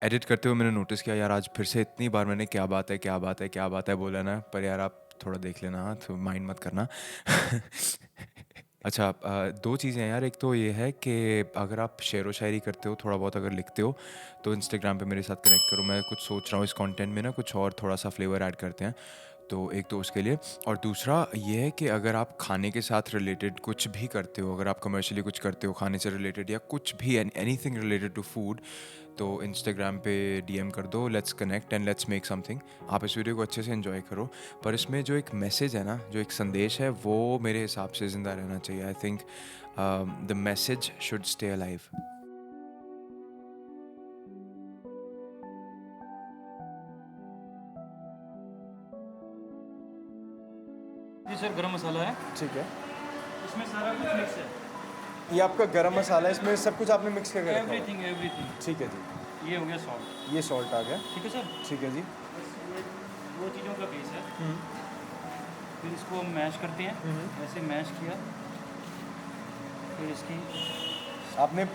Edit करते हुए मैंने नोटिस किया यार आज फिर से इतनी बार मैंने क्या बात है क्या बात है क्या बात है बोला ना, पर यार आप थोड़ा देख लेना, हाँ तो माइंड मत करना। अच्छा, दो चीज़ें हैं यार। एक तो ये है कि अगर आप शेर व शायरी करते हो, थोड़ा बहुत अगर लिखते हो, तो इंस्टाग्राम पे मेरे साथ कनेक्ट करो। मैं कुछ सोच रहा हूँ इस कंटेंट में ना कुछ और थोड़ा सा फ्लेवर ऐड करते हैं। तो एक तो उसके लिए, और दूसरा ये है कि अगर आप खाने के साथ रिलेटेड कुछ भी करते हो, अगर आप कमर्शियली कुछ करते हो खाने से रिलेटेड या कुछ भी एनीथिंग रिलेटेड टू फूड, तो इंस्टाग्राम पे डीएम कर दो, let's connect and let's make something. आप इस वीडियो को अच्छे से एंजॉय करो, पर इसमें जो एक मैसेज है ना, जो एक संदेश है, वो मेरे हिसाब से ज़िंदा रहना चाहिए। I think the message should stay alive. जी सर, गरम मसाला है। ठीक है। इसमें सारा कुछ मिक्स है। ये आपका गरम मसाला है, इसमें सब कुछ आपने मिक्स करके रखा हुआ है। Everything everything. ठीक है जी। ये हो गया सॉल्ट। ये सॉल्ट आ गया। ठीक है सर। ठीक है जी। ये दो चीज़ों का बेस है। फिर इसको हम मैश करते हैं। ऐसे मैश किया, फिर इसकी आपने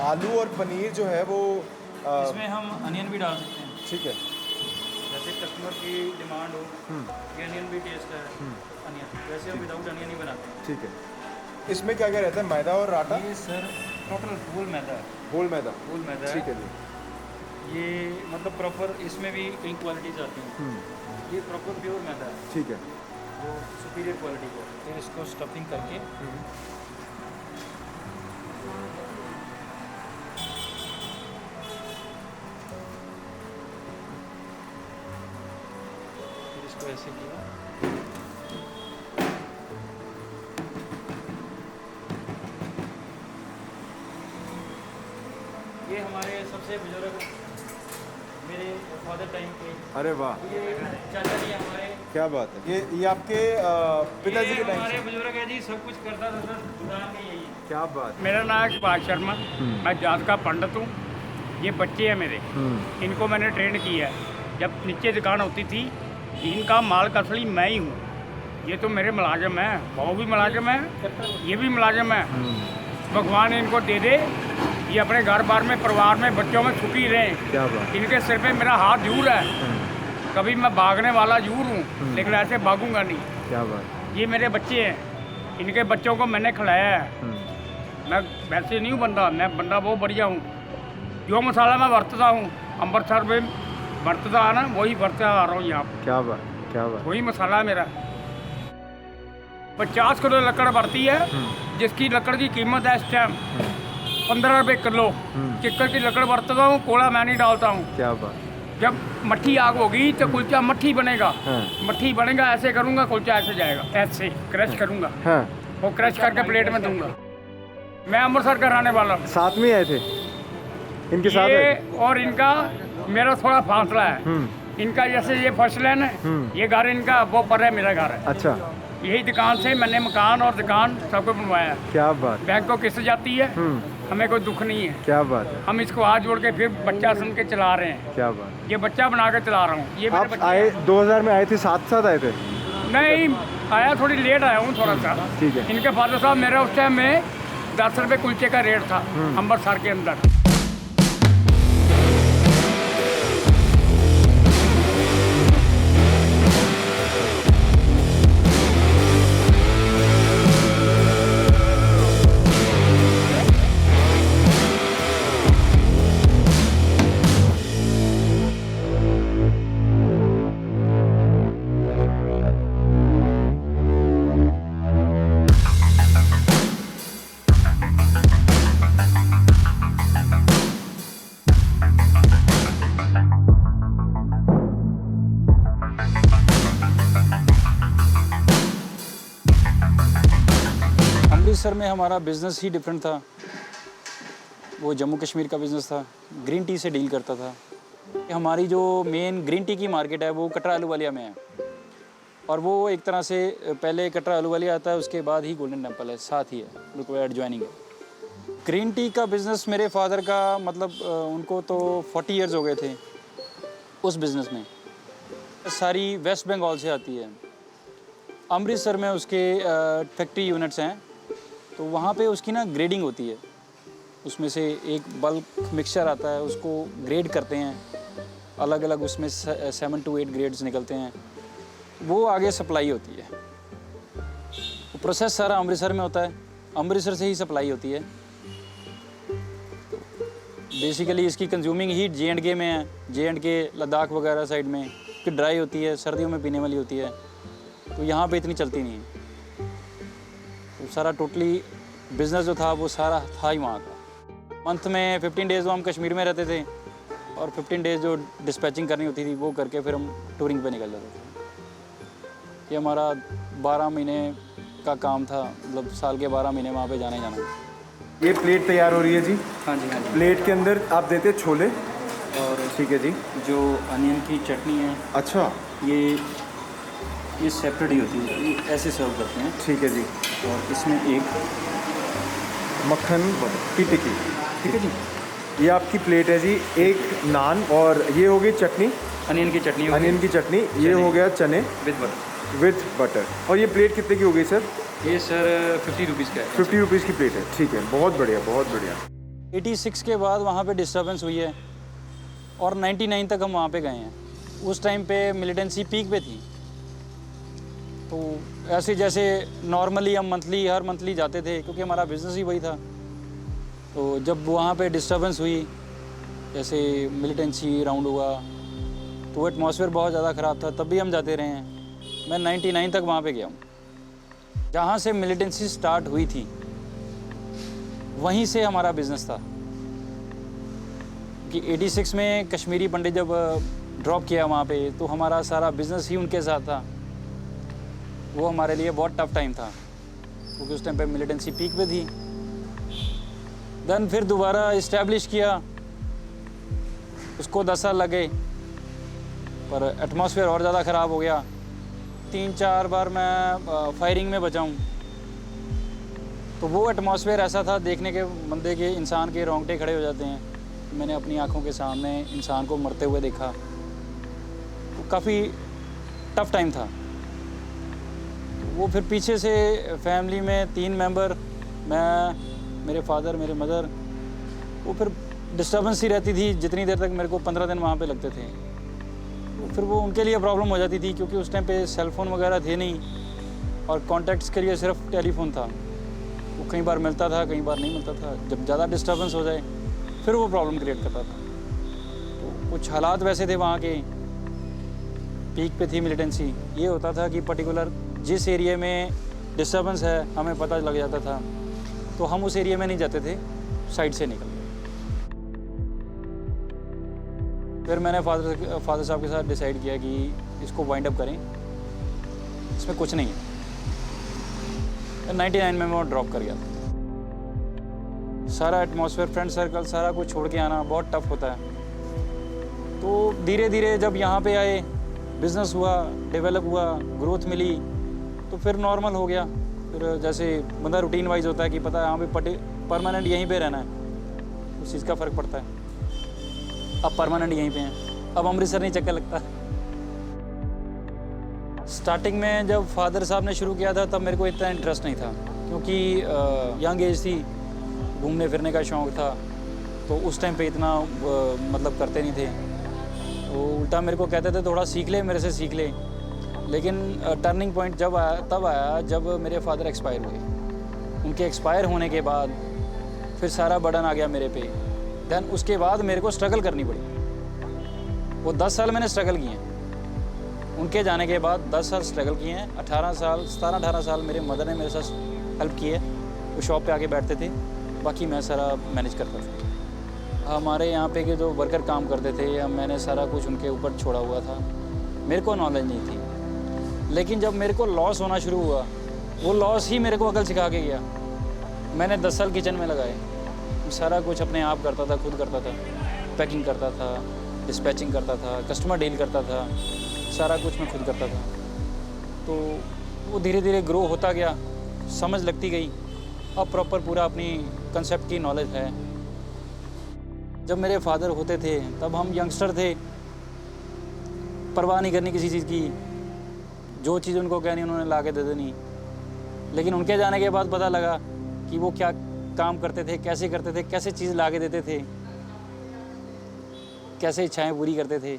आलू और पनीर जो है वो इसमें हम अनियन भी डाल सकते हैं। ठीक है। जैसे कस्टमर की डिमांड हो कि अनियन भी टेस्ट है, अनियन, वैसे हम विदाउट अनियन ही बनाते हैं। ठीक है। इसमें क्या क्या रहता है, मैदा और आटा? ये सर टोटल होल मैदा है। होल मैदा। होल मैदा ठीक है। है जी। ये मतलब प्रॉपर, इसमें भी कई क्वालिटीज़ आती हैं। ये प्रॉपर प्योर मैदा है, ठीक है। वो सुपीरियर क्वालिटी का। फिर इसको स्टफिंग करके फिर इसको ऐसे किया। ये हमारे सबसे बुजुर्ग, मेरे फादर टाइम के, अरे वाह, ये चाचा जी हमारे, क्या बात है। ये आपके पिताजी ये के टाइम हमारे से? बुजुर्ग है जी, सब कुछ करता था सर, दुकान में यही। क्या बात। मेरा नाम है सुभाष शर्मा। मैं जात का पंडित हूँ। ये बच्चे हैं मेरे, इनको मैंने ट्रेन किया है। जब नीचे दुकान होती थी, इनका माल का असली मैं ही हूँ। ये तो मेरे मुलाजिम हैं, वो भी मुलाजिम है, ये भी मुलाजिम है। भगवान इनको दे दे, ये अपने घर बार में, परिवार में, बच्चों में सुखी रहें। क्या बात। इनके सिर पे मेरा हाथ जरूर है। कभी मैं भागने वाला जरूर हूँ, लेकिन ऐसे भागूंगा नहीं। क्या बात। ये मेरे बच्चे हैं, इनके बच्चों को मैंने खिलाया है। मैं वैसे नहीं हूँ बंदा, मैं बंदा बहुत बढ़िया हूँ। जो मसाला मैं बरतता हूँ, अमृतसर में बरतता है ना, वही बरतता आ रहा हूँ यहाँ पर। क्या बात। क्या बात। वही मसाला है मेरा। 50 किलो लकड़ बढ़ती है, जिसकी लकड़ की कीमत है इस टाइम 15 रुपये किलो। किक्कर की लकड़ बरतता हूँ, कोड़ा मैं नहीं डालता हूँ। क्या बात। जब मट्ठी आग होगी तो कुलचा मट्ठी बनेगा। हाँ। मट्ठी बनेगा, ऐसे करूँगा, कुलचा ऐसे जाएगा, ऐसे क्रश करूँगा, हाँ। वो क्रश करके प्लेट में दूंगा। मैं अमृतसर का रहने वाला हूँ। साथ में आए थे, इनके साथ ये आए थे? और इनका मेरा थोड़ा फासला है। इनका जैसे ये फर्स्ट लाइन है, ये घर इनका, वो पर है, मेरा घर है। अच्छा। यही दुकान से मैंने मकान और दुकान सबको बनवाया है। क्या बात। बैंक को किस्त जाती है, हमें कोई दुख नहीं है। क्या बात है। हम इसको हाथ जोड़ के फिर बच्चा सुन के चला रहे हैं। क्या बात। ये बच्चा बना के चला रहा हूँ। ये मेरे आप बच्चे आए हैं। 2000 में आए थे, साथ साथ आए थे? नहीं आया, थोड़ी लेट आया हूँ थोड़ा सा। ठीक है। इनके फादर साहब, मेरे उस टाइम में 10 रुपये कुलचे का रेट था अमृतसर के अंदर। अमृतसर में हमारा बिज़नेस ही डिफरेंट था। वो जम्मू कश्मीर का बिज़नेस था, ग्रीन टी से डील करता था। हमारी जो मेन ग्रीन टी की मार्केट है वो कटरा आलूवालिया में है, और वो एक तरह से पहले कटरा आलूवालिया आता है, उसके बाद ही गोल्डन टेम्पल है, साथ ही है, बिल्कुल एडजॉइनिंग है। ग्रीन टी का बिज़नेस मेरे फादर का, मतलब उनको तो 40 इयर्स हो गए थे उस बिज़नेस में। सारी वेस्ट बंगाल से आती है। अमृतसर में उसके फैक्ट्री यूनिट्स हैं, तो वहाँ पे उसकी ना ग्रेडिंग होती है। उसमें से एक बल्क मिक्सचर आता है, उसको ग्रेड करते हैं, अलग अलग उसमें 7 to 8 ग्रेड्स निकलते हैं, वो आगे सप्लाई होती है। प्रोसेस सारा अमृतसर में होता है, अमृतसर से ही सप्लाई होती है। बेसिकली इसकी कंज्यूमिंग हीट J&K में है, J&K लद्दाख वगैरह साइड में कि ड्राई होती है, सर्दियों में पीने वाली होती है, तो यहाँ पे इतनी चलती नहीं है। तो सारा टोटली बिज़नेस जो था वो सारा था ही वहाँ का। मंथ में 15 डेज़ वो हम कश्मीर में रहते थे और 15 डेज़ जो डिस्पैचिंग करनी होती थी वो करके फिर हम टूरिंग पे निकल जाते थे। ये हमारा 12 महीने का काम था, मतलब साल के 12 महीने वहाँ पे जाना ही जाना। ये प्लेट तैयार हो रही है जी। हाँ जी, हाँ जी। प्लेट के अंदर आप देते हैं छोले, और ठीक है जी। जो अनियन की चटनी है अच्छा, ये सेपरेट ही होती है, ये ऐसे सर्व करते हैं। ठीक है जी। और इसमें एक मक्खन की टिक्की, ठीक है जी, ये आपकी प्लेट है जी। एक नान और ये हो गई चटनी, अनियन की चटनी अनियन की चटनी, ये हो गया चने विद बटर। With butter. और ये प्लेट कितने की हो गई सर? ये सर 50 रुपीज़ का है। 50 रुपीज़ की प्लेट है, ठीक है, बहुत बढ़िया बहुत बढ़िया। 86 के बाद वहाँ पे डिस्टर्बेंस हुई है और 99 तक हम वहाँ पे गए हैं। उस टाइम पे मिलिटेंसी पीक पे थी, तो ऐसे जैसे नॉर्मली हम हर मंथली जाते थे क्योंकि हमारा बिज़नेस ही वही था। तो जब वहाँ पे डिस्टर्बेंस हुई, जैसे मिलिटेंसी राउंड हुआ, तो एटमॉस्फेयर बहुत ज़्यादा ख़राब था, तब भी हम जाते रहे हैं। मैं 99 तक वहाँ पे गया हूँ। जहाँ से मिलिटेंसी स्टार्ट हुई थी वहीं से हमारा बिज़नेस था कि 86 में कश्मीरी पंडित जब ड्रॉप किया वहाँ पे, तो हमारा सारा बिज़नेस ही उनके साथ था। वो हमारे लिए बहुत टफ टाइम था क्योंकि उस टाइम पे मिलिटेंसी पीक पे थी। देन फिर दोबारा इस्टेब्लिश किया, उसको 10 साल लगे, पर एटमॉस्फेयर और ज़्यादा ख़राब हो गया। 3-4 बार मैं फायरिंग में बचा हूँ। तो वो एटमॉस्फेयर ऐसा था, देखने के बंदे के इंसान के रोंगटे खड़े हो जाते हैं। मैंने अपनी आंखों के सामने इंसान को मरते हुए देखा, तो काफ़ी टफ टाइम था। वो फिर पीछे से फैमिली में 3 मेंबर, मैं, मेरे फादर, मेरे मदर, वो फिर डिस्टर्बेंस ही रहती थी जितनी देर तक मेरे को 15 दिन वहाँ पे लगते थे। तो फिर वो उनके लिए प्रॉब्लम हो जाती थी क्योंकि उस टाइम पे सेल फ़ोन वगैरह थे नहीं और कॉन्टैक्ट्स के लिए सिर्फ टेलीफोन था। वो कई बार मिलता था, कई बार नहीं मिलता था। जब ज़्यादा डिस्टर्बेंस हो जाए फिर वो प्रॉब्लम क्रिएट करता था। तो कुछ हालात वैसे थे वहाँ के, पीक पे थी मिलिटेंसी। ये होता था कि पर्टिकुलर जिस एरिया में डिस्टर्बेंस है हमें पता लग जाता था, तो हम उस एरिया में नहीं जाते थे, साइड से निकल गए। फिर मैंने फादर साहब के साथ डिसाइड किया कि इसको वाइंड अप करें, इसमें कुछ नहीं है। 99 में मैं ड्रॉप कर गया था। सारा एटमॉस्फेयर, फ्रेंड सर्कल, सारा कुछ छोड़ के आना बहुत टफ होता है। तो धीरे धीरे जब यहाँ पे आए, बिज़नेस हुआ, डेवलप हुआ, ग्रोथ मिली, तो फिर नॉर्मल हो गया। फिर जैसे बंदा रूटीन वाइज होता है कि पता है यहाँ पे परमानेंट यहीं पे रहना है, उस चीज़ का फ़र्क पड़ता है। अब परमानेंट यहीं पे हैं, अब अमृतसर नहीं चक्कर लगता। स्टार्टिंग में जब फादर साहब ने शुरू किया था तब मेरे को इतना इंटरेस्ट नहीं था क्योंकि यंग एज थी, घूमने फिरने का शौक़ था, तो उस टाइम पे इतना मतलब करते नहीं थे। तो उल्टा मेरे को कहते थे थोड़ा सीख ले, मेरे से सीख ले। लेकिन टर्निंग पॉइंट जब आया, तब आया जब मेरे फादर एक्सपायर हुए। उनके एक्सपायर होने के बाद फिर सारा बर्डन आ गया मेरे पे। देन उसके बाद मेरे को स्ट्रगल करनी पड़ी। वो 10 साल मैंने स्ट्रगल किए हैं। उनके जाने के बाद 10 साल स्ट्रगल किए हैं। 17-18 साल मेरे मदर ने मेरे साथ हेल्प की है। वो शॉप पे आके बैठते थे, बाकी मैं सारा मैनेज करता था। हमारे यहाँ पे के जो वर्कर काम करते थे, मैंने सारा कुछ उनके ऊपर छोड़ा हुआ था। मेरे को नॉलेज नहीं थी, लेकिन जब मेरे को लॉस होना शुरू हुआ, वो लॉस ही मेरे को अकल सिखा के गया। मैंने 10 साल किचन में लगाए, सारा कुछ अपने आप करता था, खुद करता था। पैकिंग करता था, डिस्पैचिंग करता था, कस्टमर डील करता था, सारा कुछ मैं खुद करता था। तो वो धीरे धीरे ग्रो होता गया, समझ लगती गई। अब प्रॉपर पूरा अपनी कंसेप्ट की नॉलेज है। जब मेरे फादर होते थे तब हम यंगस्टर थे, परवाह नहीं करनी किसी चीज़ की, जो चीज़ उनको कहनी उन्होंने ला के दे देनी। लेकिन उनके जाने के बाद पता लगा कि वो क्या काम करते थे, कैसे चीज़ ला के देते थे, कैसे इच्छाएं पूरी करते थे।